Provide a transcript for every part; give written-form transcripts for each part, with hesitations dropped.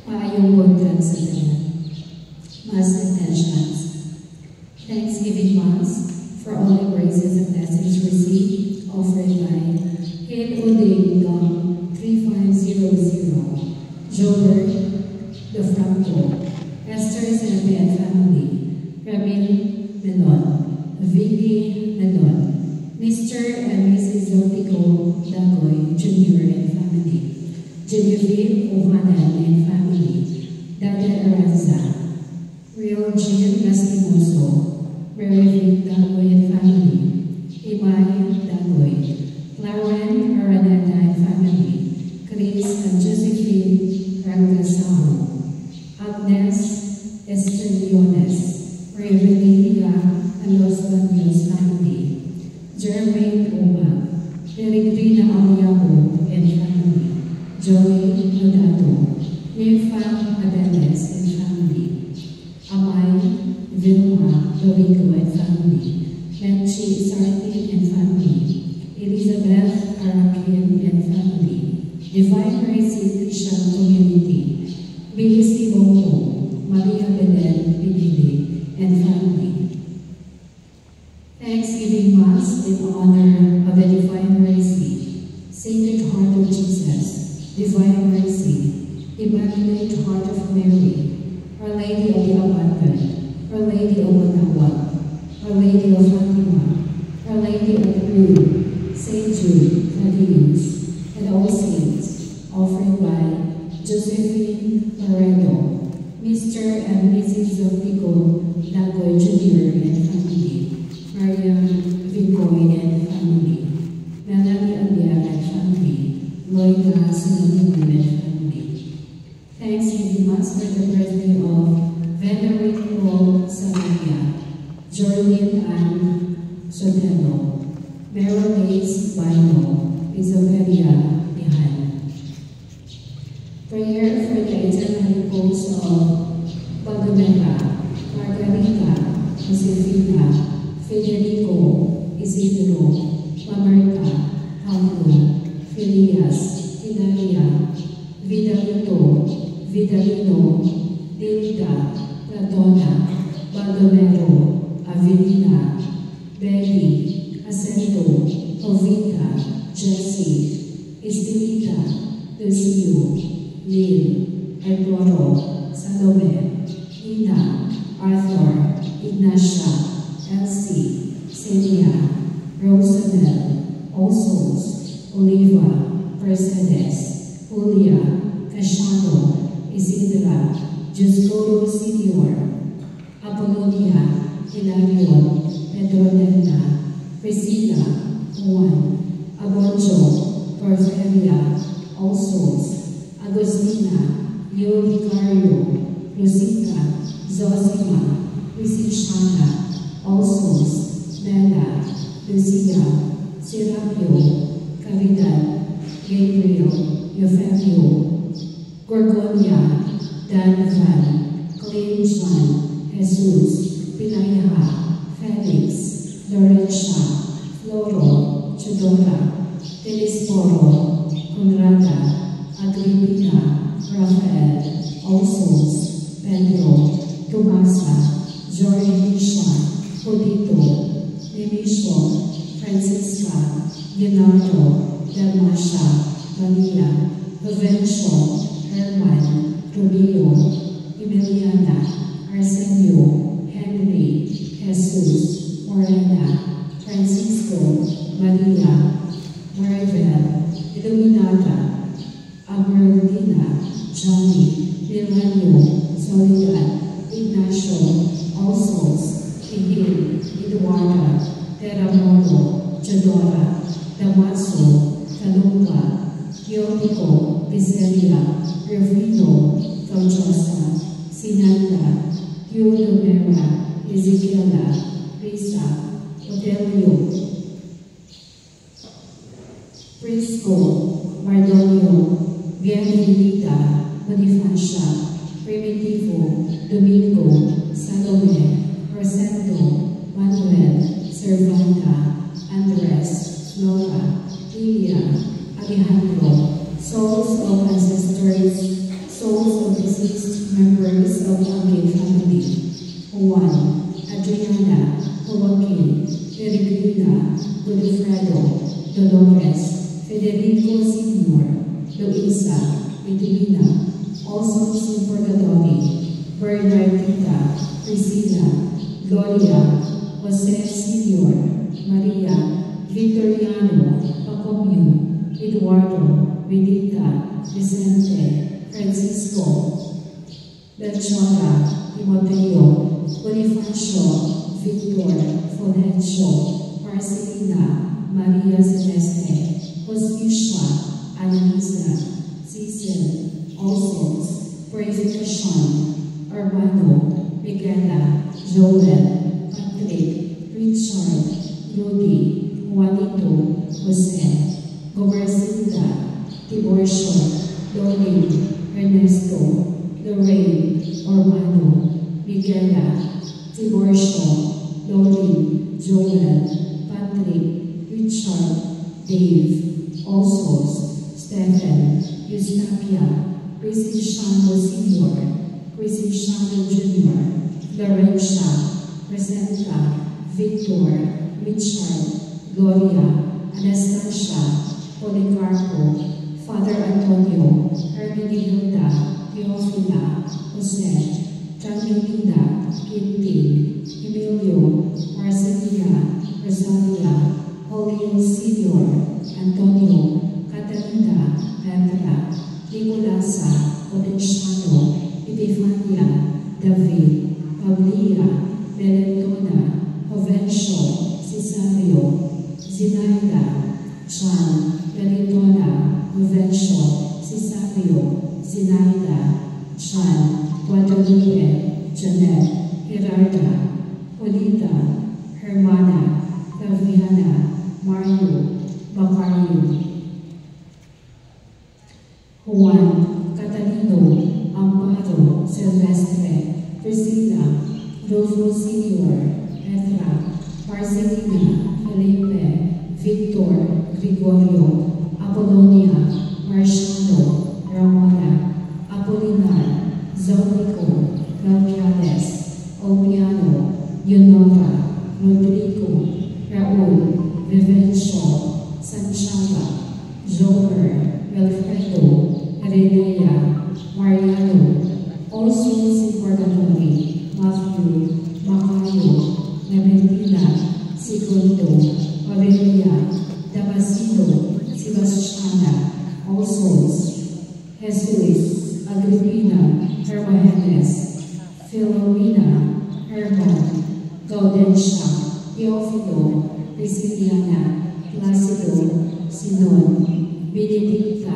Maayong buntag sa tanan. Mass intentions. Thanksgiving Mass for all the graces and blessings received, offered by Hail O Day Dom 3500, Jobert De Franco, Esther Sempe and family, Ramil Melon, Vicky Melon, Mr. and Mrs. Zotico Dagoy Jr. and family, Genevieve Ohanan and family, Dada Aranza, Real Jean Lastimoso, Mary Dagoy and family, Imay Dagoy, Lauren Araneta and family, Chris and Josephine Rangasaho, Agnes Estrellones, Revelia and Los Baños family, Jermaine Oma, Peregrina Amoyabo and family, Joey Lodato, Mirfa Adeles and family, Amay Vilma Dorigo and family, Menchi Sarti and family, Elizabeth Arakin and family, Divine Mercy Christian Community, Bilis Ibongo, Maria Belen Pinili and family. Thanksgiving Mass in honor of the Divine Mercy, Sacred Heart of Jesus, Divine Mercy, Immaculate Heart of Mary, Our Lady of the Abundant, Our Lady of Manawag, Our Lady of Fatima, Our Lady of Blue, Saint Jude, Thaddeus, and all saints, offered by Josephine Laredo, Mr. and Mrs. Zotico Dagoy Jr. and family, Maria Vincoy and family, Melanie Abiaga and family, Loida Sinonigo and family. Thanksgiving Mass for the birthday of Venerable Samaria, Jorlin Ann Sotelo, Meryl Hayes Bino, Isabelia Ihan. Prayer for the eternal repose of Palomera, Margarita, Josefina, Federico, Isidro, Mamerta, Pablo, Filias, Hilaria, Vidalito, Vidalino, Dilda, Radona, Baldomero, Avelina, Betty, Acento, Ovita, Jessie, Estelita, Lucio, Lil, Eduardo, Salome, Ina, Arthur, Ignacia, Elsie, Celia, Rosanel, All Souls, Oliva, Mercedes, Julia, Cashano, Isidra, Juscoro Senior, Apolonia, Hilarion, Pedronella, Priscilla, Juan, Abonjo, Porferia, All Souls, Agostina, Leo Vicario, Rosita, Zosima, Priscilla, All Souls, Bella, Lucia, Serapio, Caridad, Gabriel, Eufemio, Gorgonia, Dan Clean John, Jesus, Pinaya, Felix, Lorenza, Floro, Chedora, Telisporo, Conrada, Agripina, Rafael, All Souls, Pedro, Tomasa, Jorge Podito, Nemisho, Francisca, Leonardo, Dalmasha, Maria, Provencio, Herman, Romeo, Emiliana, Arsenio, Henry, Jesus, Morena, Francisco, Maria, Maribel, Illuminata, Amarlina, Johnny, Milano, Soledad, Ignacio, All Souls, Hihil, Eduarda, Terramoto, Chedora, Damaso, Kalumba, Kiotico, Viselia, Rufino, Faujosa, Sinanda, Teodomera, Ezequiela, Risa, Odelio, Prisco, Mardonio, Bienvenida, Bonifacia, Primitivo, Domingo, Salome, Rosendo, Manuel, Servanta, Andres, Nora, Lilia, Alejandro, souls of ancestors, souls of the deceased members of Angel family: Juan, Adriana, Joaquin, Peregrina, Godofredo, Dolores, Federico Sr., Luisa, Edwina, also in Purgatory: Bernardita, Priscilla, Gloria, Jose Sr., Maria, Victoriano, Pacomio, Eduardo, Benita, Vicente, Francisco, Belchora, Timoteo, Bonifacio, Victor, Fulgencio, Marcelina, Maria Celeste, Hospicia, Annalisa, Cecil, Alsos, Purification, Urbano, Miguela, Joel, Patrick, Richard, Rudy, Juanito, Jose, Gomercinda, Tiborcio, Dolly, Ernesto, Lorraine, Urbano, Miguela, Tiborcio, Dolly, Joel, Patrick, Richard, Dave, Alsos, Stephen, Eustapia, Crisiciano Sr., Crisiciano Jr., Florencia, Presenta, Victor, Richard, Gloria, Anastasia, Policarpo, Father Antonio, Hermenegilda, Teofila, Jose, Janilina, Quintin, Emilio, Marcelina, Rosalia, Julio Sr., Antonio, Catalina, Petra, Nicolasa, Potenciano, Epifania, David, Pablia, Melentona, Jovencio, Cesario, Zinaida, John, Melitona, Jovencio, Cesario, Zinaida, John, Guadalupe, Janet, Gerarda, Polita, Hermana, Laviana, Mario, Macario, Juan, Catalino, Amparo, Silvestre, Priscilla, Rodolfo Sr., Petra, Marcelina, Felipe, Victor, Gregorio, Apollonia, Marciano, Ramona, Apolinar, Zonico, Melquiades, Opiano, Yonora, Rodrigo, Raul, Vivencio, Sanchaba, Joker, Wilfredo, Heredia, Mariano, also in Purgatory: Matthew, Macario, Clementina, Segundo, Aurelia, Damasino, Sebastiana, also Jesus, Agripina, Hermogenes, Philomena, Herman, Gaudentia, Teofilo, Prisciliana, Placido, Sinon, Benedicta,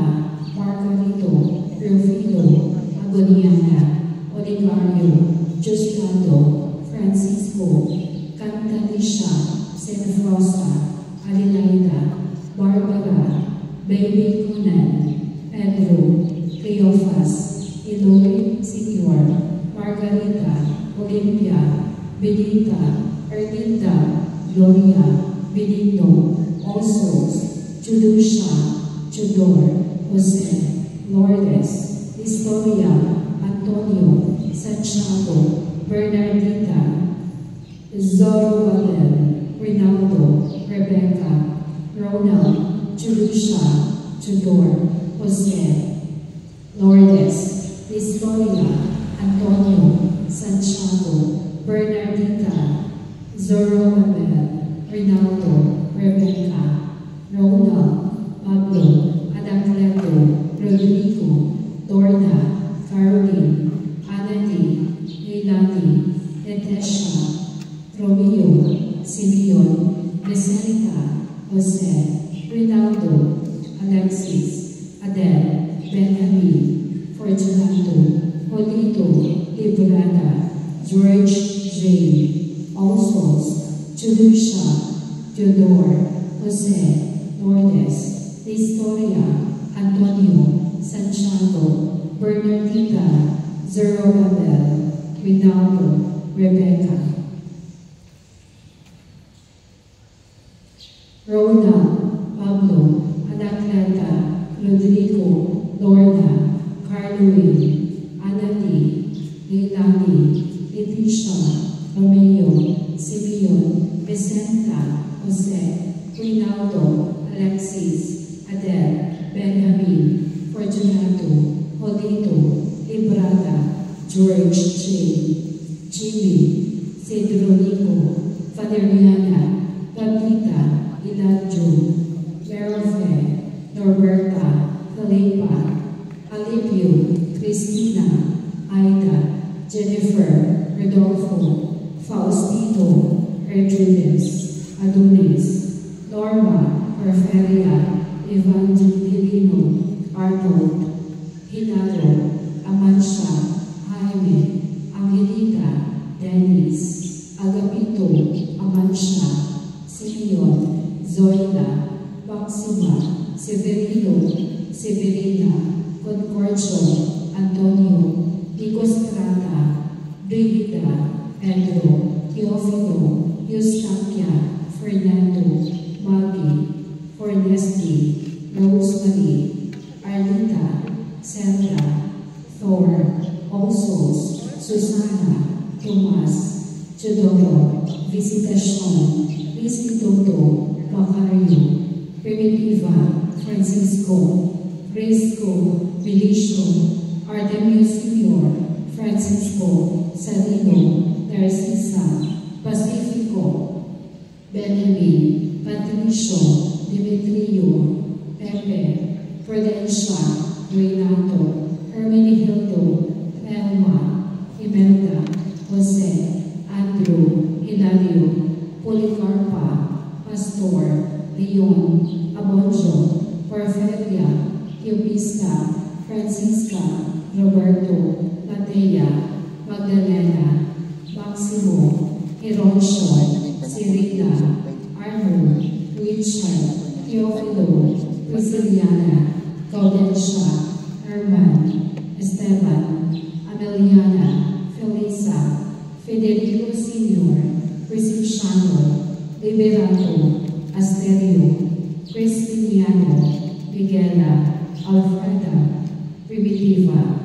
Margarito, Rufino, Agoniana, Oligario, Justado, Francisco, Cantalisha, Senfrosa, Adelaida, Barbara, Baby Conan, Pedro, Cleophas, Eloy Sr., Margarita, Olympia, Benita, Erlinda, Gloria, Benigno, also Judusha, Judor, Jose, Lourdes, Historia, Antonio, Santiago, Bernardita, Zorobabel, Rinaldo, Rebecca, Ronald, Judusha, Judor, Jose, Lourdes, Historia, Antonio, Santiago, Bernardita, Zorobabel, Rinaldo, Rebecca, Ronald, Pablo, Anacleto, Rodrigo, Dorna, Caroline, Anadi, Leilani, Letesha, Romeo, Simeon, Vicenta, Jose, Rinaldo, Alexis, Adele, Benjamin, Fortunato, Polito, Librada, George J. Also, Judusha, Theodore, Jose, Lourdes, Historia, Antonio, Santiago, Bernardita, Zorobabel, Rinaldo, Rebecca, Ronald, Pablo, Anacleta, Rodrigo, Lorna, Carluin, Anani, Natalie, Leilani, Leticia, Romeo, Simeon, Vicenta, Jose, Rinaldo, Alexis, Adele, Benjamin, Fortunato, Jolito, Librada, George J, Jimmy, Cedronico, Valeriana, Pablita, Elijah, Merofe, Norberta, Felipa, Alipio, Cristina, Aida, Jennifer, Rodolfo, Faustino, Gertrudis, Adonis, Norma, Porferia, Evangelino, Arnold, Hinado, Amansha, Jaime, Angelita, Dennis, Agapito, Amansha, Simeon, Zoila, Maxima, Severino, Severina, Concorcio, Antonio, Nico Strata, Brigida, Pedro, Teofilo, Eustaquia, Fernando, Maggie, Fornesti, Rosemary, Arlita, Sandra, Thor, Alsos, Susana, Tomas, Teodoro, Visitacion, Instituto, Macario, Primitiva, Francisco, Fresco, Felicio, Artemius Senior, Francisco, Salino, Narcisa, Pacifico, Benjamin, Patricio, Demetrio, Pepe, Prudencia, Renato, Hermenegildo, Thelma, Imelda, Jose, Andrew, Hilario, Policarpa, Pastor, Leon, Abonjo, Porferia, Eubista, Francisca, Roberto, Matea, Magdalena, Maximo, Hironshon, Sirita, Arnold, Richard, Teofilo, Prisciliana, Gaudentia, Herman, Esteban, Ameliana, Felisa, Federico Sr., Prisciliano, Liberato, Asterio, Cristiniano, Miguela, Alfreda, Primitiva.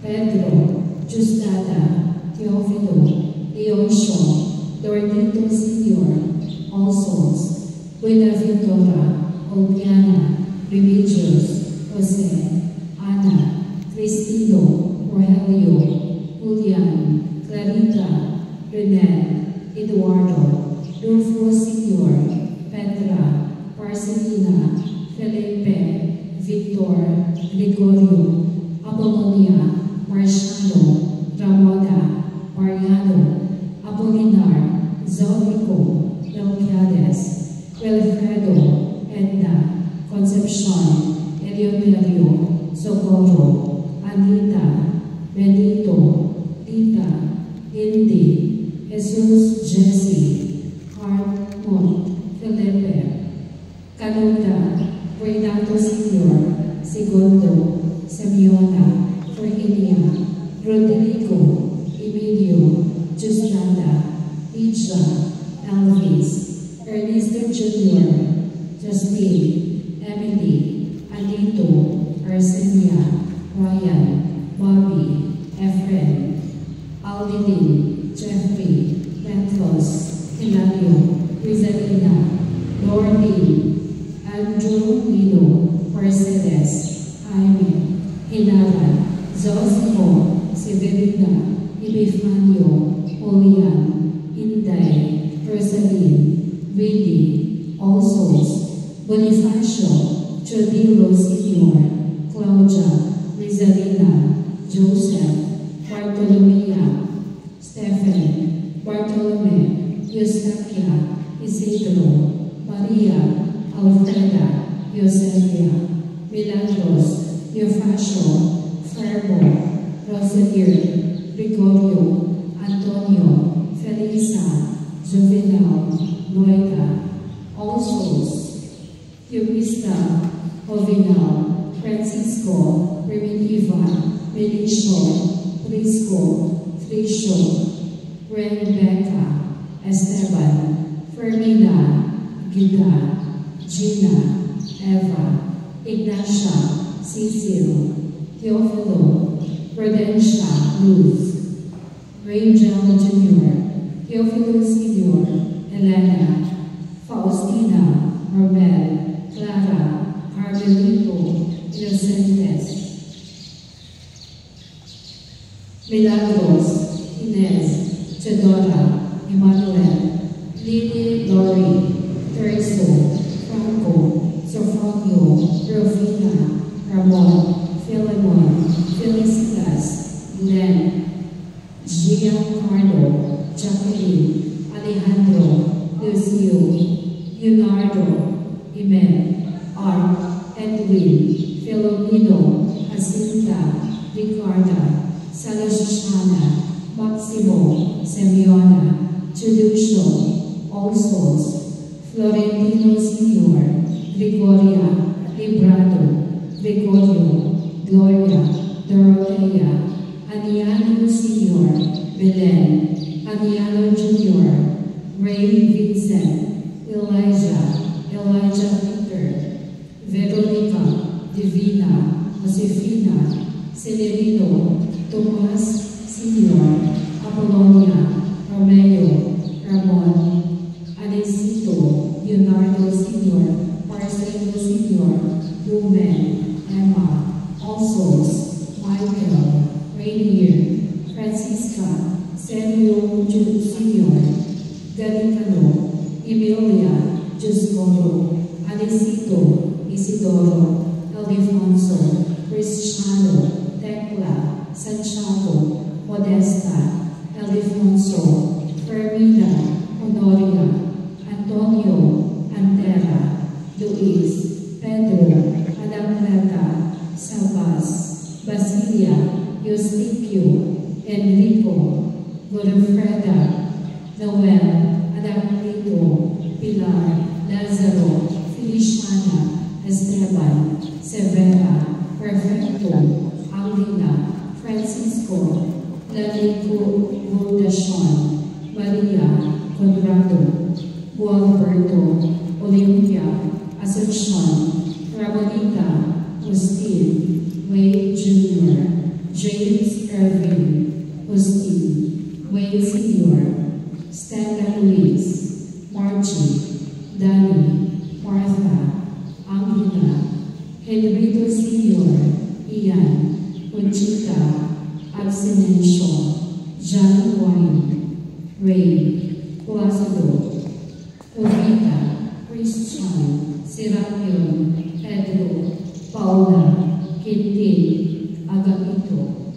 Pedro, Justada, Teofilo, Leoncio, Dornito Sr., All Souls, Buenaventura, Olpiana, Remigios, Jose, Ana, Cristino, Rogelio, Julian, Clarita, Renel, Eduardo, Rufo Sr., Petra, Marcelina, Felipe, Victor, Gregorio, Apollonia, Marciano, Ramona, Mariano, Apolinar, Zolpico, Melquiades, Wilfredo, Edna, Concepcion, Eleuterio, Socorro, Anita, Benito, Tita, Indy, Jesus, Jesse, Hartmut, Felipe, Canuta, Renato Sr., Segundo, Semiona, Virginia, Rodrigo, Emilio, Justada, Ija, Elvis, Ernesto Jr., Justine, Emily, Anito, Arsenia, Ryan, Bobby, Efren, Aldidin, Jeffrey, Petros, Hilario, Rizalina, Lordy, Andrew Lino, Mercedes, Jaime, Hinala, Zosimo, Severina, Epifanio, Olian, Inday, Rosaline, Willie, All Souls, Bonifacio, Chodilo Sr., Claudia, Rizalina, Joseph, Bartolomea, Stephen, Bartolome, Eustaquia, Isidro, Maria, Alfreda, Eusebia, Milagros, Eufacio, Ferbo, Rosalier, Gregorio, Antonio, Felisa, Juvenal, Noita, All Souls, Eubista, Jovinal, Francisco, Primitiva, Benicio, Prisco, Fricio, Rebecca, Esteban, Fermina, Gita, Gina, Eva, Ignacia, Cecil, Teofilo, Prudencia, Luz, Rangel Jr., Teofilo Sr., Elena, Faustina, Marbel, Clara, Carmelito, Inocentes, Milagros, Inez, Chedora, Emmanuel, Lily, Lori, Teresa, Franco, Sofronio, Rufina, Ramon, Philemon, Felicitas, Glenn, Giancarlo, Jacqueline, Alejandro, Lucio, Leonardo, Imen, Art, Edwin, Filomeno, Jacinta, Ricarda, Salashana, Maximo, Semiona, Juducio, All Souls, Florentino Sr., Gregoria, Librado, Gregorio, Gloria, Dorotea, Aniano Sr., Belen, Aniano Jr., Ray Vincent, Elijah Victor, Veronica, Divina, Josefina, Celerino, Tomas Sr., Apolonia, Romeo, Ramon, Anesito, Leonardo Sr., Marcelo Sr., Lumen, Emma, All Souls, Michael, Rainier, Francisca, Sergio Sr., Galicano, Emilia, Juscoro, Anesito, Isidoro, Ildefonso, Cristiano, Tecla, Santiago, Modesta, Ildefonso, Fermina, Honoria, Antonio, Antera, Luis, Pedro, Anacleta, Sabas, Basilia, Eustiquio, Enrico, Godofreda, Noel, Anacleto, Pilar, Lazaro, Feliciana, Esteban, Severa, Perfecto, Alina, Francisco, Lalico, Goldashon, Maria, Conrado, Gualberto, Olympia, Asuncion, Ramonita, Agustin, Wade Jr., James Irving, Agustin, Wade Sr., Stella Luis, Margie, Danny, Martha, Angela, Henrito Sr., Ian, Conchita, Absenencio, John Wine, Ray, Placido, Ovita, Christian, Serapion, Pedro, Paula, Quintin, Agapito,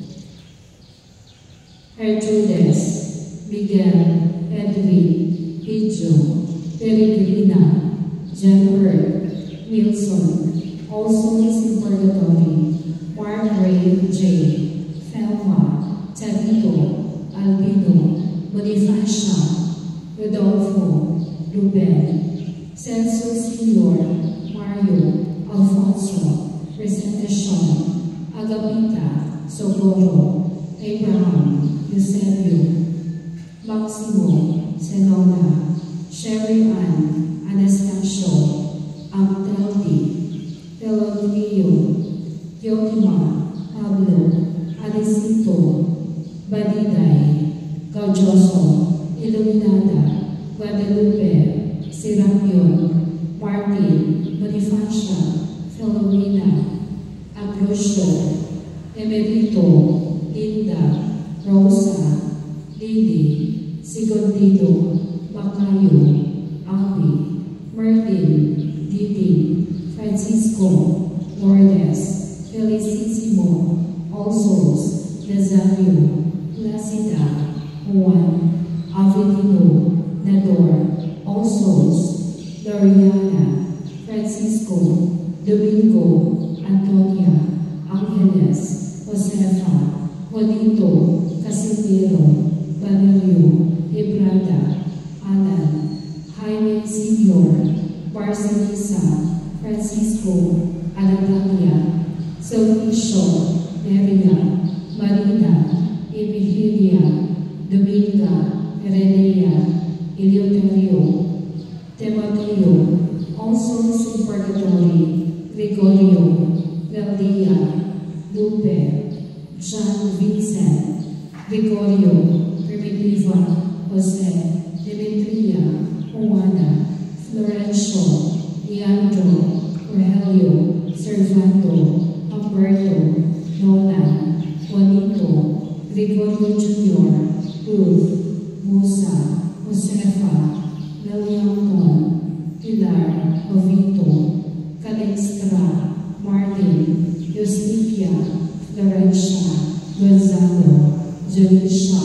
Gertrudes, Miguel, Edwin, Pijo, Peregrina, Jennifer, Wilson, also in Purgatory, Mark Ray J, Felma, Tavito, Albino, Bonifacia, Rodolfo, Ruben, Celso Sr., Mario, Alfonso, Presentacion, Agapita, Socorro, Abraham, Eusebio, Maximo, Senona, Sherry Ann, Anastasio, Abdeldi, Pelotrio, Yotima, Pablo, Alicito, Badiday, Gaujoso, Iluminada, Guadalupe, Serapion, Martin, Bonifacia, Filomena, Ambrosio, Emerito, Linda, Rosa, Lily, Sigondido, Macayo, Ali, Merlin, Didi, Francisco, Lourdes, Felicissimo, All Souls, Nazario, Placida, Juan, Avelino, Nador, All Souls, Doriana, Francisco, Domingo, Antonia, Angeles, Josefa, Juanito, Casimiro, Valerio, Ebrada, Alan, Jaime Sr., Barcelisa, Francisco, Anatalia, Sulpicio, Maria, Marina, Epihilia, Dominga, Heredia, Eleuterio, Timoteo, also in Purgatory, Gregorio, Veldia, Lupe, John Vincent, Gregorio, Primitiva, Jose, Demetria, Juana, Florencio, Leandro, Rogelio, Servando, Humberto, Nona, Juanito, Gregorio Jr., Ruth, Musa, Josefa, Lilianton, Pilar, Jovito, Calixtra, Martin, Eustipia, Florencia, Gonzalo, Janisha,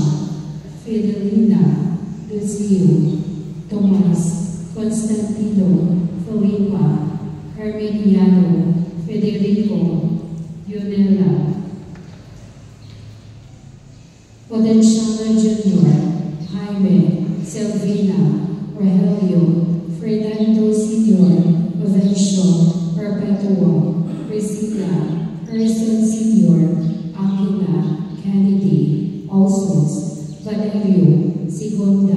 Fidelina, Lucio, Tomas, Constantino, Felipa, Herminiano, Federico, Yunela, Potenciano Jr., Jaime, Selvina, Rogelio, Fernando Sr., Provencio, Perpetua, Priscilla, Person Sr., Aquila, Kennedy, Alsos, Valerio, Segunda,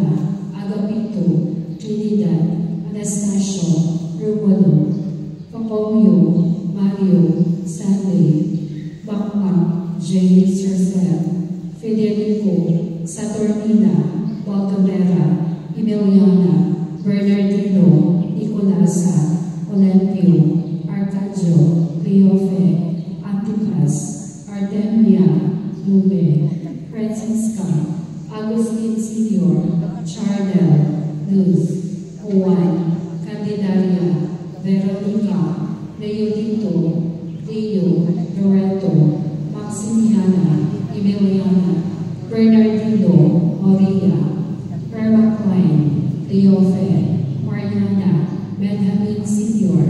Agapito, Trinidad, Anastasio, Romulo, Pacomio, Mario, Stanley, Bakmak, James Rosel, Federico, Saturnina, Baldomera, Emiliana, Bernardino, Nicolasa, Olympio, Arcadio, Cleofe, Antipas, Artemia, Lume, Francisca, Agustin Sr., Chardel, Luz, Juan, Candelaria, Veronica, Leodito, Leo, Loreto, Maximiana, Emiliana, Bernardino, Maria, Perma Klein, Leofe, Mariana, Benjamin Sr.,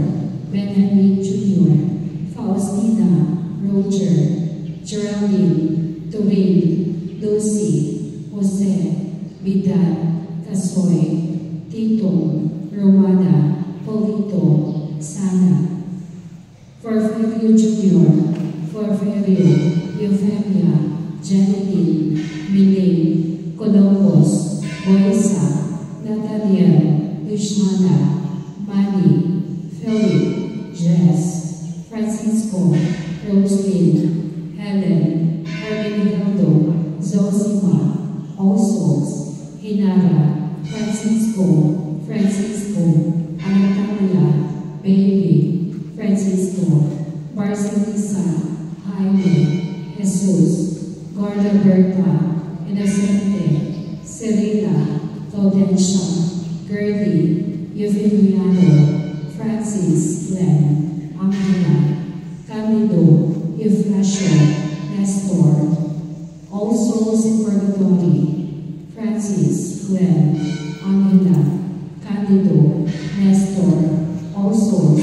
Benjamin Jr., Faustina, Roger, Geraldine, Turin, Lucy, Jose, Vidal, Casoy, Tito, Romana, Polito, Sana, Porfirio Jr., Porfirio, Euphemia, Janine, Milene, Columbus, Boisa, Nathaniel, Luciana, Manny, Philip, Jess, Francisco, Roslyn, Helen, Hermenegildo, Zosima, Alsos, Hinara, Francisco, Anatalia, Baby, Francisco, Marcelisa, Jaime, Jesus, Gorda Berta, Innocente, Cirila, Gaudentia, Gertie, Eugeniano, Francis, Glenn, Angela, Camido, Eufrasio, Nestor, All Souls in Purgatory, Francis, Glenn, Angela, Candido, Nestor, All Souls,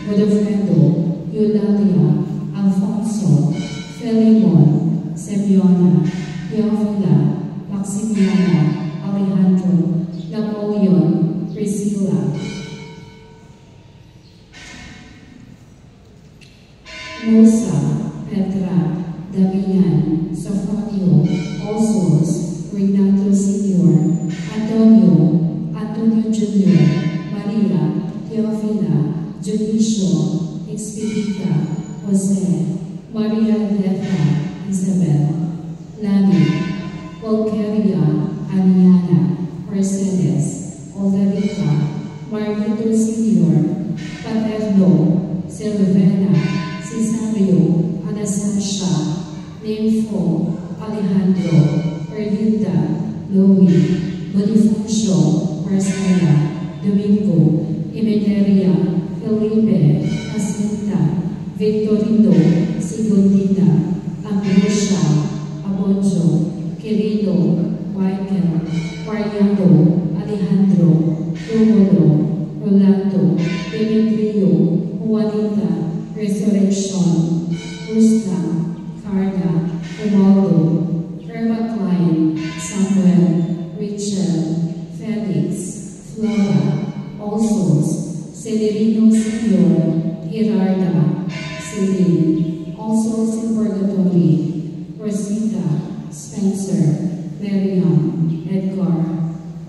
Godofredo, Eulalia, Alfonso, Felimon, Semiona, Teofila, Maximiana, Alejandro, Napoleon, Priscilla, Musa, Petra, Damian, Sopronio, Alsos, Renato Sr., Antonio Jr., Maria, Teofila, Junicio, Expedita, Jose, Maria Leta, Isabel, Lani, Pulcheria, Aniana, Mercedes, Olarica, Marquito Sr., Paterno, Silvana, Cesario, Anastasia, Nympho, Alejandro, Erlinda, Louie, Bonifacio, Marcela, Domingo, Emeteria, Felipe, Jacinta, Victorino, Sigundina, Ambrosia, Abonzo, Querido, Michael, Mariano, Alejandro, Romulo, Rolando, Demetrio, Juanita, Resurrection, Gusta, Carla, Romaldo, Irma Klein, Samuel, Richard, Felix, Flora, Alsos, Celerino Sr., Gerarda, Celine, Alsos in Purgatory, Rosita, Spencer, Miriam, Edgar,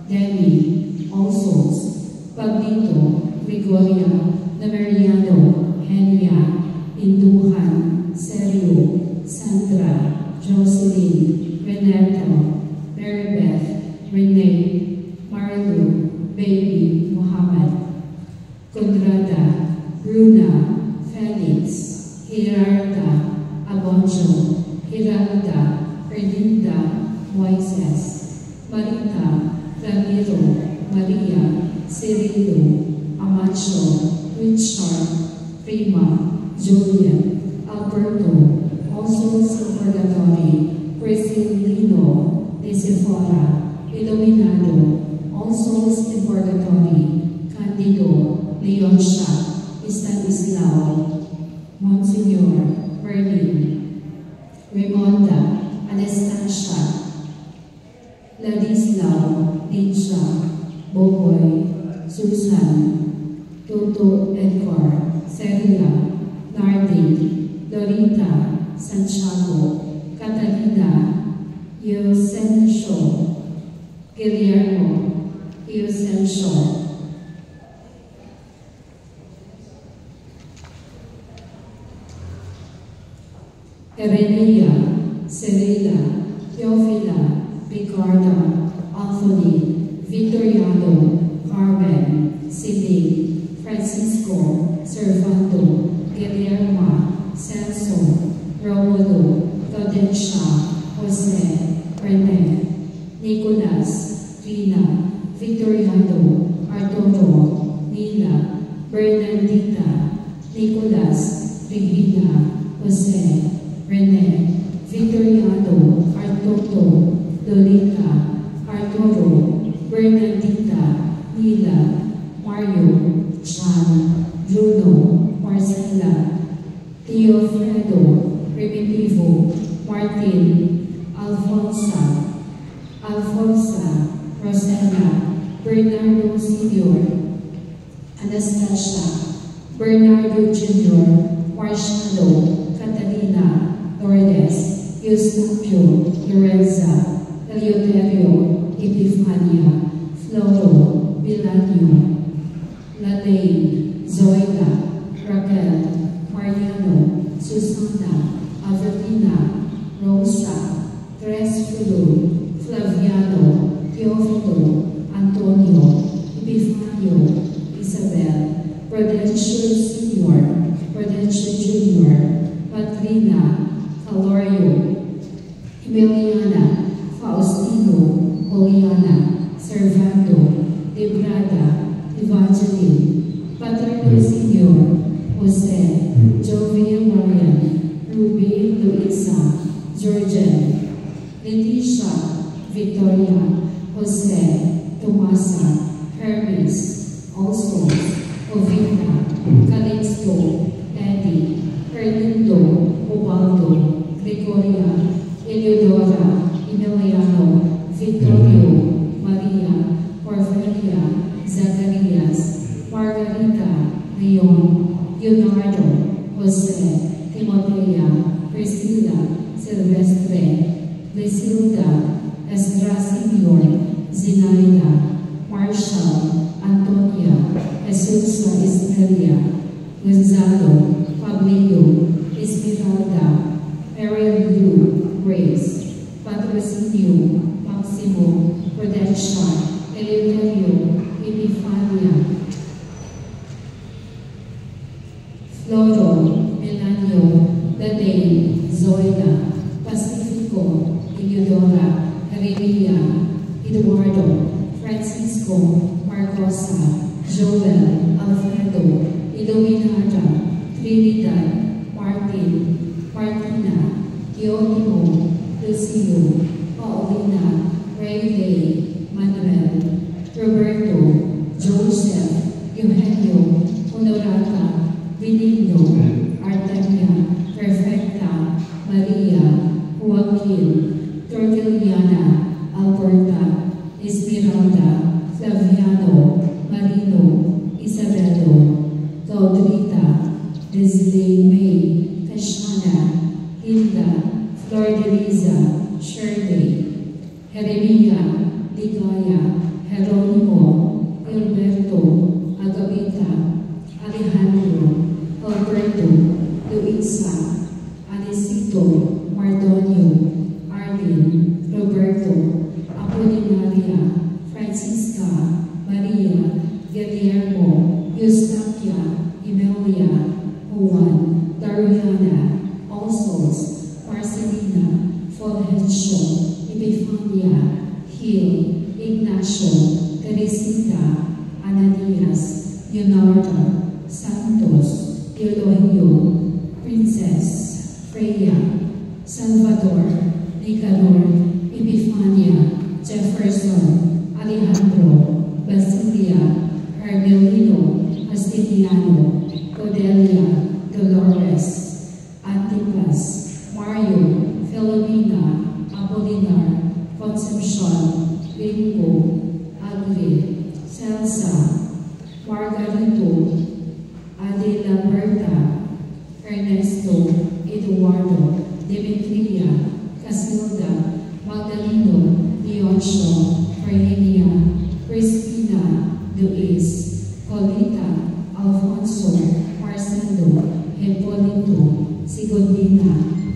Demi, Alsos, Pablito, Gregoria, Nameriano, Henia, Induhan, Sergio, Sandra, Jocelyn, Renato, Maribeth, Renee, Marilu, Baby, Muhammad, Conrada, Bruna, Felix, Hirarda, Abonjo, Hiralda, Erlinda, Moises, Marita, Ramiro, Maria, Cirilo, Amacho, Richard, Prima, Julian, Alberto, also in Purgatory, Priscilino, Desifora, Iluminado, also in Purgatory, Candido, Leonsha, Stanislao, Monsignor, Berlin, Raimonda, Anastasia, Ladislao, Linsha, Boboy, Susan, Toto Edgar, Celia, Nardi, Lorita, Santiago, Catalina, Yosencio, Guillermo, Yosencio, Erenia, Celila, Teofila, Ricardo, Anthony, Victoriano, Carmen, Cindy, Francisco, Servando, Guillermo, Celso, Romulo, Gaudentia, Jose, Rene, Nicolas, Rina, Victoriano, Arturo, Nila, Bernardita, Nicolas, Regina, Jose, Rene, Victoriano, Arturo, Lolita, Arturo, Bernardita, Nila, Mario, John, Bruno, Marcela, Teofredo, Primitivo, Martin, Alfonsa, Rosella, Bernardo Sr., Anastasia, Bernardo Jr., Marshalo, Catalina, Lourdes, Eustachio, Lorenza, Eleuterio, Epifania, Floro, Milanio, Ladaine, Zoila, Raquel, Mariano, Susana, Avelina, Rosa, Tresfilo, Flaviano, Teofilo, Antonio, Epifanio, Isabel, Prudential Senior, Prudential Junior, Patrina, Calorio, Emiliana, Faustino, Juliana, Servando, Debrada, Evangeline, Paterno Senior, Jose, Jovian Marian, Ruby, Luisa, Georgian, Leticia, Victoria, Jose, Tomasa, Hermes, also, Ovina, Calixto, Eddie, Fernando, Ubaldo, Gregoria, Eleodora, Emiliano, Vittorio, Maria, Porfiria, Zacarias, Margarita, Leon, Leonardo, Jose, Timotea, Priscilla, Silvestre, Lucilda, Esdra Senior, Zinaida, Marshall, Antonia, Jesus Estrella, Gonzalo, Pablito, Esmeralda, Ariel Blue, Grace, Patrocinio, Maximo, Prudential, Eleuterio, Epifania, Floro, Melanio, Dadae, Zoila, Pacifico, Eleodora, Heredia, Eduardo, Francisco, Marcosa, Joel, Alfredo, Iluminata, Trinidad, Martin, Martina, Teotimo, Lucio, Paulina, Rayleigh, Manuel, Roberto, Joseph, Eugenio, Honorata, Benigno, Artemia, Perfecta, Maria, Joaquin, Tortiliana, Alberta, Esmeralda, Flaviano, Marino, Isabelo, Gaudrita, Desiree May, Tashana, Hilda, Flordelisa, Shirley, Jeremia, Ligaya, Jeronimo, Gilberto, Agabita, Alejandro, Alberto, Luisa, Anicito, Mardonio, Arlene, Roberto, Apolinaria, Francisca, Maria, Guillermo, Eustaquia, Emilia, Juan, Dariana, All Souls, Marcelina, Fulgencio, Epifania, Gil, Ignacio, Teresita, Ananias, Leonardo, Santos, Eulogio, Princess, Freya, Salvador, Nicanor, Epifania, Jefferson, Alejandro, Basilia, Hermelino, Astiniano, Cordelia, Dolores, Antipas, Mario, Filomena, Apolinar, Concepcion, Ringo, Agri, Celsa, Margarito, Adela Berta, Ernesto, Eduardo, Demetria, Casilda, Magdaleno, Leoncio, Virginia, Crispina, Luis, Colita, Alfonso, Marcelo, Hipolito, Sigondina,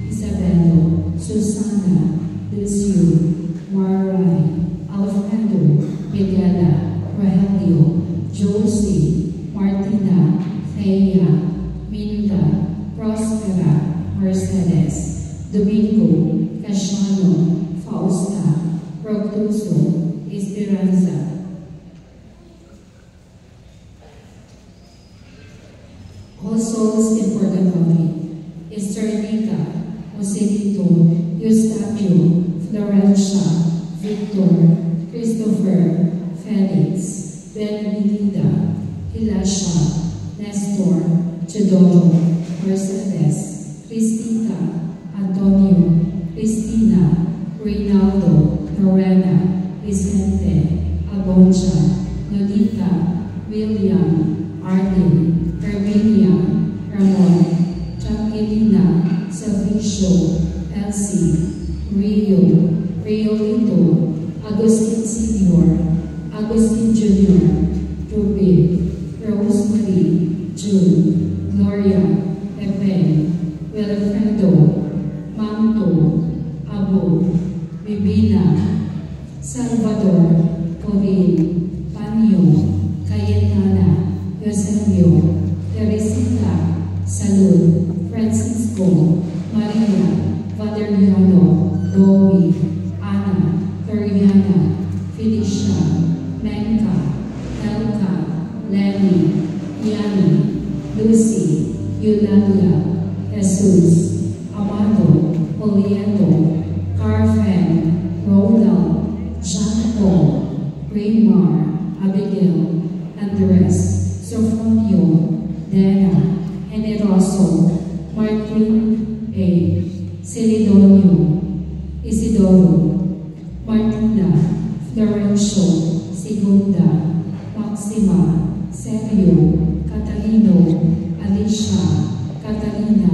Isabelo, Susana, Lucio, Marai, Alfredo, Miguela, Rogelio, Josie, Martina, Thea, Minda, Prospera, Mercedes, Domingo, Casiano, Fausta, Proctuso, Esperanza. All Souls in Purgatory, Esternica, Joselito, Eustachio, Florencia, Victor, Christopher, Felix, Benvenida, Hilasha, Nestor, Teodoro, Mercedes, Cristina, Antonio, Cristina, Reynaldo, Lorena, Vicente, Aboncha, Nodita, William, Arlene, Armenia, Ramon, Jacquelina, Salvicio, Elsie, Rio, Riolito, Agustin Senior, Agustin Jr., Ruby, Rosemary, June, Gloria, Pepe, Wilfredo, Manto, Abu, Bibina, Salvador, Corinne, Panyo, Cayetana, Eusebio, Teresita, Salud, Francisco, Maria, Valeriano, Gobi, Ana, Toriana, Felicia, Menka, Elka, Lenny, Yanni, Lucy, Eulalia, Jesus, Amado, Olieto, Carfen, Ronald, Jean Paul, Raymar, Abigail, Andres, Sofronio, Dana, Generoso, Martin A. Celidonio, Isidoro, Martina, Florencio, Segunda, Maxima, Sergio, Catalino, Alicia, Catalina,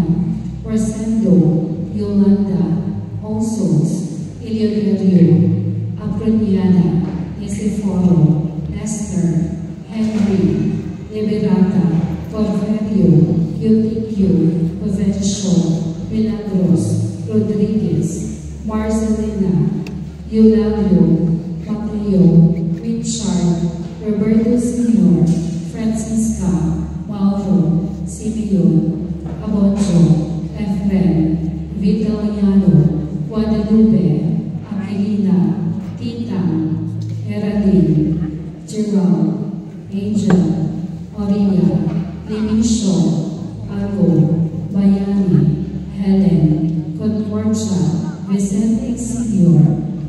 Rosendo, Yolanda, Alsos, Eleuterio, Aproniana, Neseforo, Nestor, Henry, Liberata, Porfirio, Eutiquio, Provencio, Milagros, Rodriguez, Marcelina, Euladio, Mateo, Richard, Roberto Sr., Francisca, Mauro, Simeon, Abonjo, Efren, Vitaliano, Guadalupe, Aquilina, Tita, Heradin, Gerald, Angel, Oria, Limisho, Ago, Bayani, Helen, Concordia, Vicente Sr.,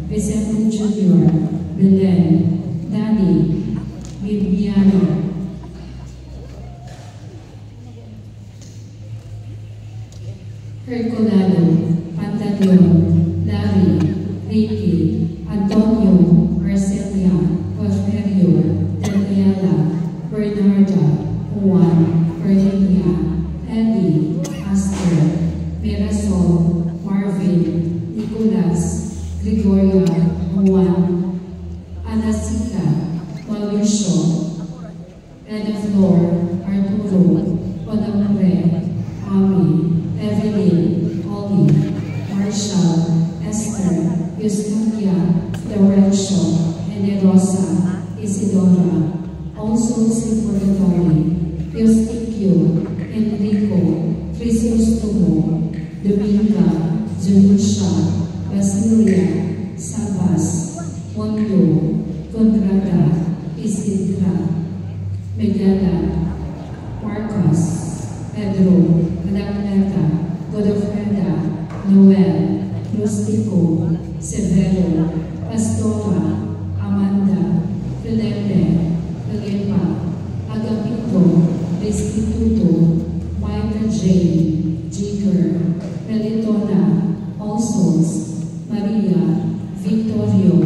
Vicente Jr., Belen, Danny, Viviano, Herculano, Pantaleon, Larry, Ricky, Antonio, Arcelia, Porfirio, Daniela, Bernarda, Juan, Virginia, Eddie, Aster, Mirasol, Marvin, Nicolas, Gregoria, Juan, Anasita, Mauricio, Edaflor, Arturo, Marcos, Pedro, Anacleta, Godofreda, Noel, Rustico, Severo, Pastora, Amanda, Felipe, Felipa, Agapito, Restituto, Micah Jane, Jiker, Melitona, All Souls, Maria, Victorio,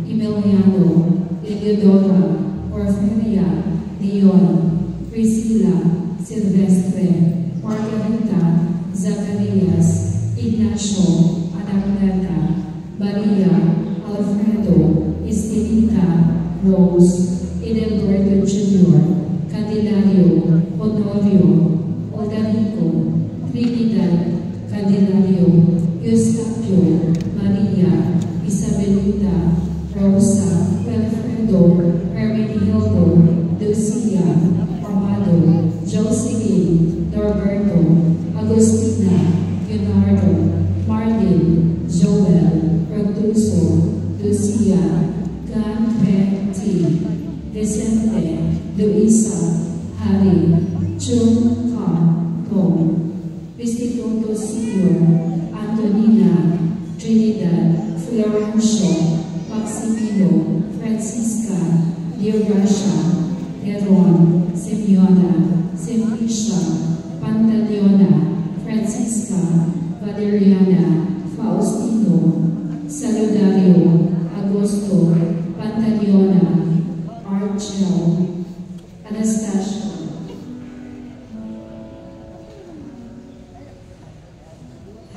Emiliano, Eleodora, Porfiria, Leon, Priscilla, Silvestre, Margarita, Zacarias, Ignacio, Anacleta, Maria, Alfredo, Estelita, Rose, Edelberto Jr., Candelario, Honorio, Odarico, Trinidad, Candelario, Eustachio, Maria, Isabelita, Rosa, Wilfredo, Hermenegildo, Lucia, Amado, Josephine, Norberto, Agustina, Leonardo, Marlin, Joel, Rotuso, Lucia, Ganpetti, Vicente, Luisa, Harry, Chung Ka, Tom, Vistituto Senior, Antonina, Trinidad, Florencio, Maximino, Francisca, Deograsha, Heron, Simeona, Simplicia, Pantaleona, Francisca, Valeriana, Faustino, Saludario, Agosto, Pantaleona, Archel, Anastasia,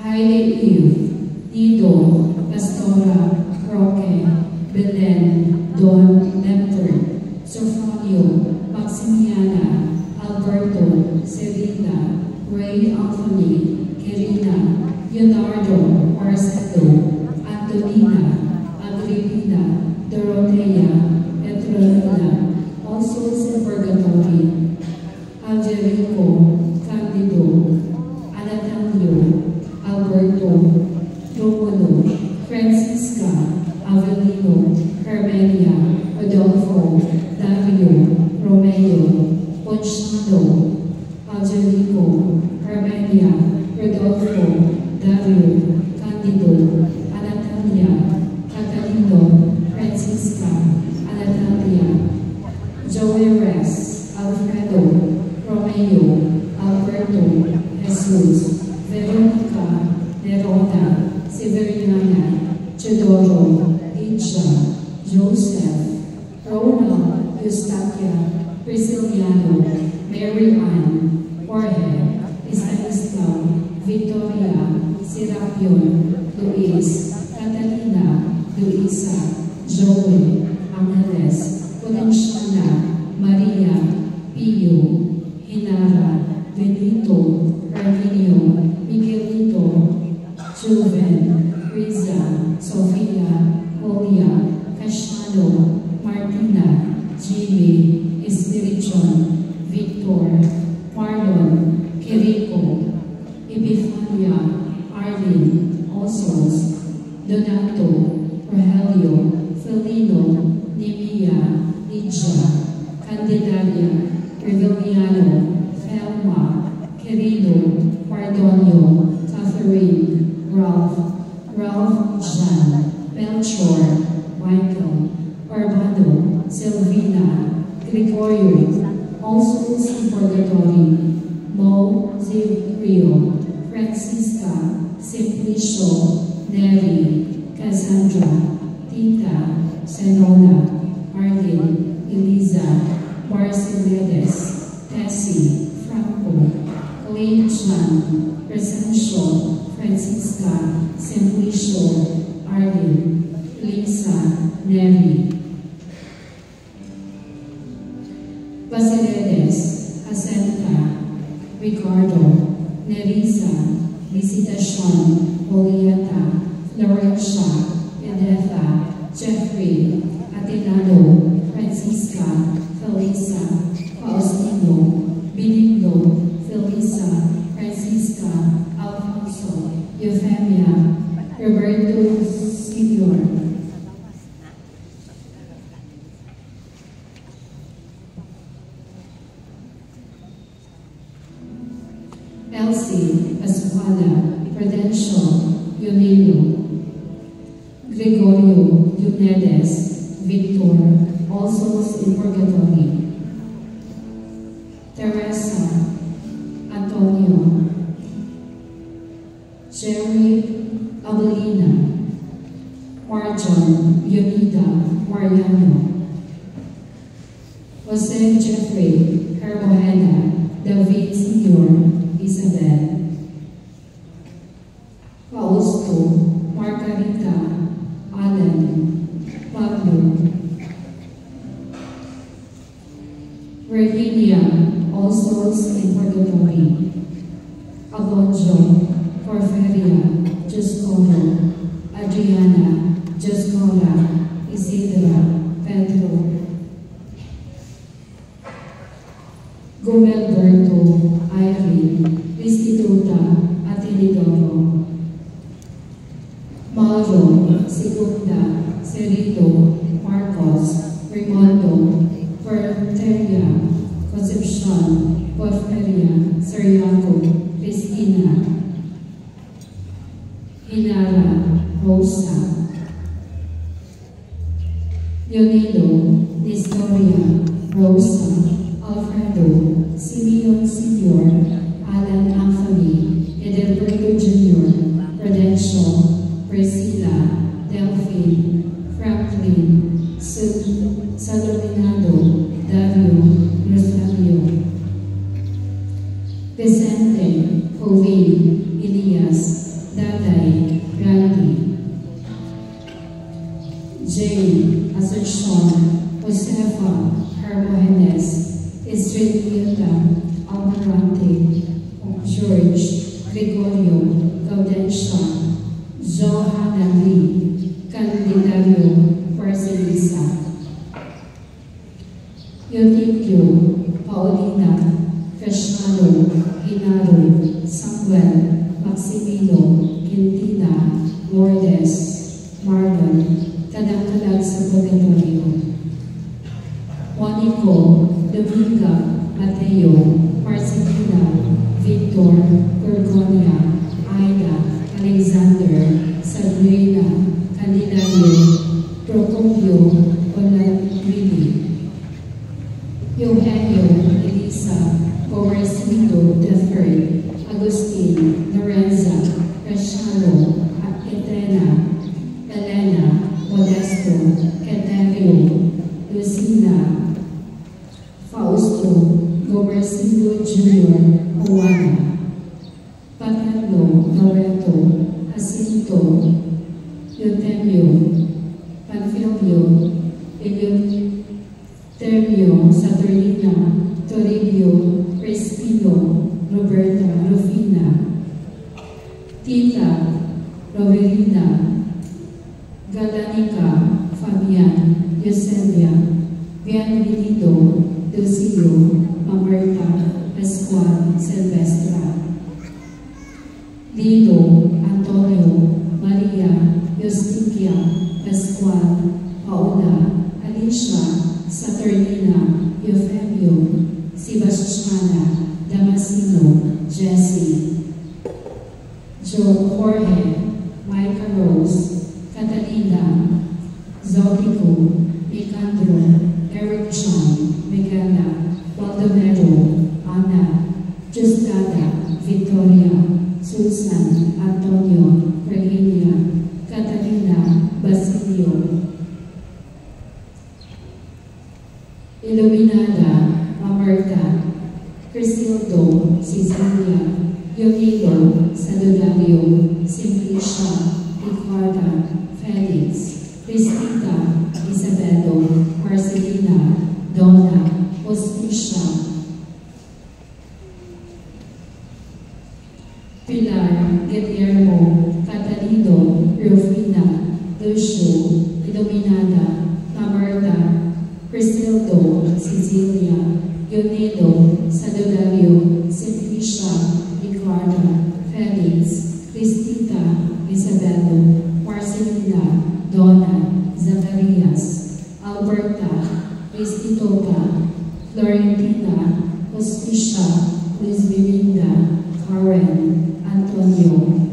Haile Eve, Nido, Pastora, Roque, Belen, Don, Lemper, Sofonio, Maximiana, Alberto, Sevilla, Ray Anthony, Kerina, Leonardo, Marcelo, Antonina, Agripina, Dorothea, Petronila, All Souls in Purgatory, Algerico, Candido, Anatalio, Alberto, Romulo, Francisca, Avelino, Hermenia, Rodolfo, Dario, Romeo, Ponchado, Algerico, Hermenia, Rodolfo, Dario, Candido, Anatalia, Catalino, Francisca, Anatalia, Joey Ress, Alfredo, Romeo, Alberto, Jesus, Veronica, Nerona, Severiana, Chedoro, Isha, Joseph, Rona, Eustaquia, Prisciliano, Mary Ann, Jorge, Estanislao, Victoria, Serapion, Luis, Catalina, Luisa, Joey, Angeles, Potenciana, Maria, Pio, Hinara, Benito, Arminio, Miguelito, Juven, Riza, Sofia, Julia, Cashano, Martina, Jimmy, Espirichon, Victor, Marlon, Kiriko, Epifania, Arlene, Ossos, Donato, Rogelio, Felino, Nemia, Lidia, Candelaria, Reveliano, Felma, Querido, Mardonio, Catherine, Ralph Jean, Melchor, Michael, Barbado, Silvina, Gregorio, All Souls in Purgatory, Mo Zivrio, Francisca, Simplicio, Nelly, Cassandra, Tita, Senona, Arlene, Eliza, Marcelides, Tessie, Franco, Lane Chan, Crescencio, Francisca, Simplicio, Arlene, Lisa, Nelly, Basiledes, Jacinta, Ricardo, Nerissa, Visitacion, Olieta, Florencia, Edetha, Jeffrey, Atenado, Francisca, Felisa, Faustino, Benigno, Felisa, Francisca, Alfonso, Euphemia, Roberto Senior, Elsie Pascuala, Prudential, Yunilo. Gregorio Yunedes, Victor, All Souls in Purgatory. Teresa Antonio. Jerry Abelina. Marjon Yunida Mariano. Jose Jeffrey Hermohena, David Sr. Isabel. Fausto Margarita Allen Pablo. Virginia, All Souls in Purgatory. Alonso Porferia Juscolo. Adriana Juscola Isidra Pedro. Gobelberto Irene Restituta Atilidoro. Mauro Segunda Cerrito Marcos Raimondo Porteria Concepcion Porferia Sariaco Cristina Inara Rosa. Leonido Nestoria Rosa Alfredo Simeon Sr. Alan Anthony Edelberto Jr. Prudential Priscilla Delphine Franklin Salominado Dario Rosario. Vicente Jovin Elias Daday Randy. Jane Asuncion Josefa Hermogenes Estrelita Almirante George Gregorio Gaudensia Johanna Lee Candidario Parcelisa. Eutikio Paulina Crescado Hinaro Samuel Maximino Quintina Lourdes Marlon Kadang-kadag sa Purgatorio. Juanico Dominga Mateo Marcelina Victor Gorgonia Aida Alexander Sabrina Candelario Procopio Olavili. Eugenio Elisa Comercito III Agustin Lorenza Rachalo Etena Elena Modesto Queterio Lucina Fausto Gomercindo Jr. Juana Paterno Loreto Jacinto Eutemio Panfilio Eleuterio Saturnina Toribio Crispino Roberta Rufina Tita Roverina Galanica Fabian Eusebia Bienvenido Ducilio Mamerta Pascual Silvestra Lido Antonio Maria Justicia Pascual Paula Alicia Saturnina Eufemio Sebastiana Damasino Jessie Jorge Micah Rose Catalina Zotico Nicandro Eric John Miguela Baldomero Ana Justada Victoria Susan Antonio Virginia Catalina Basilio Iluminada Mamerta Crisildo Cecilia Yonilo Saludario Simplicia Ricarda Felix Cristita Isabelo Marcelina Donna Hospicia Pilar Guillermo Catalino Rufina Lucio Iluminada Mamerta Crisildo Cecilia Yonilo Saludario Simplicia Ricarda Felix Cristita Isabelo Marcelina Donna Zacarias Alberta Cristitopa Florentina Hospicia Luis Belinda Karen Antonio.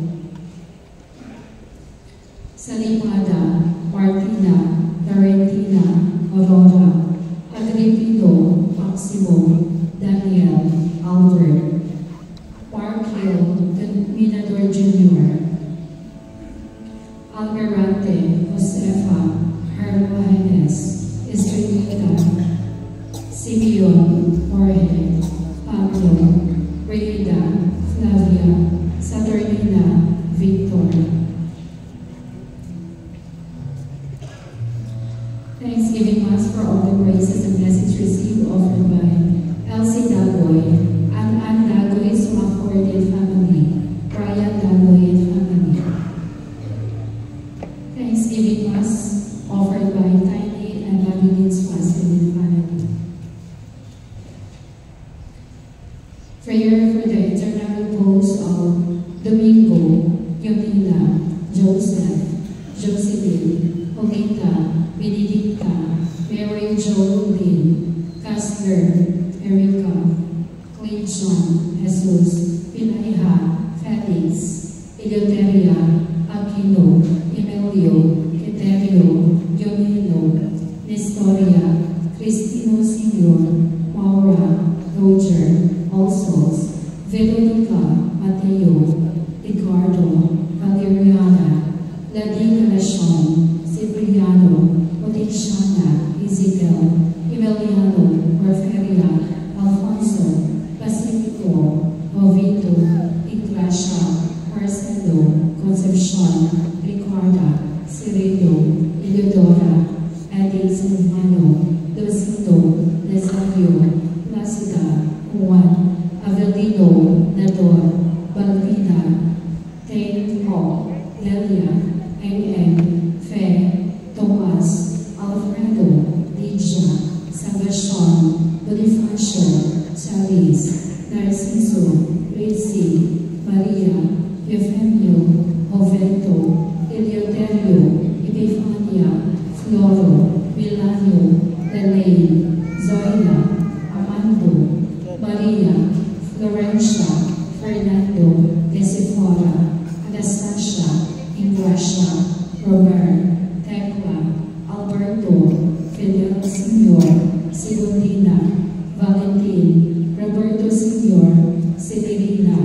Salipada Martina Valentina Aurora. Agripino Maximo Daniel Albert. Parkhill Minador Jr. Almirante Josefa Hermanes Estrellita. Simeon Jorge Pablo Reida Flavia Saturnina Victor. Thanksgiving Mass for all the graces and blessings received offered by Elsie Dagoy, Ann Dagoy, Sumacordian family, Brian Dagoy and family. Thanksgiving Mass offered by Tiny and Marilyn's Pascal family. Prayer for the eternal repose of Domingo, Yonila, Joseph, Josephine, Homita, Benedicta, Mary Jo Lynn, Kastler, Erica, Clinton, Jesus, Pinaiha, Felix, Eleuteria, Aquino, Emilio, Queterio, Yonilo, Nestoria, Cristino Senior, Maura, Roger, All Souls, Veronica, Mateo, Ricardo, Valeriana, Ladi Calashon, Cipriano, Odiciana, Ezekiel, Emiliano, Porferia, Alfonso, Pacifico, Oviedo, Iglesia, Marcelo, Concepcion, Ricarda, Cirilo, Eleodora, Eddie Silvano, Lucindo, Lesario, Placida, Juan, Avelino, Nador, Balbina, Tate Hall, Lelia, N.M., Fe, Tomas, Alfredo, Lydia, Salvacion, Bonifacio, Charis, Narciso, Rizzi, Maria, Eufemio, Oveto, Eleuterio, Epifania, Floro, Milanio, Lelaine, Zoila, Amando, Maria, Florencia, Fernando, Desifora, Anastasia, Ingracia, Robert, Tecla, Alberto, Fidel Senior, Segundina, Valentin, Roberto Senior, Severina,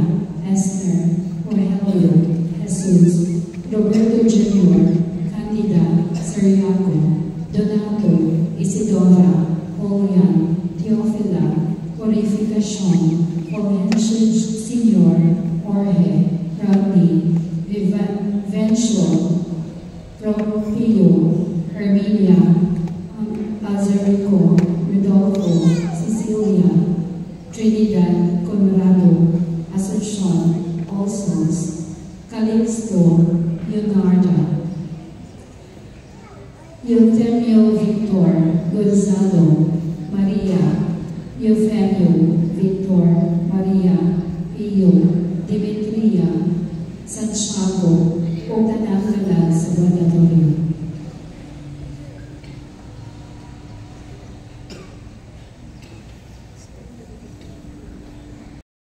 Esther, Rogelio, Jesus, Roberto Jr., Candida, Sariaco, Donato, Isidora, Olian, Teofila, Purificacion, Olencio Senior, Jorge, Rodney, Vencio, Propio, Herminia, Azarico, Rodolfo, Cecilia, Trinidad, Conrado, Asuncion, All Souls, Calixto, Leonardo, Eutemio Victor, Gonzalo, Maria, Eufemio, Victor, Maria, Pio, Demetria, Santiago,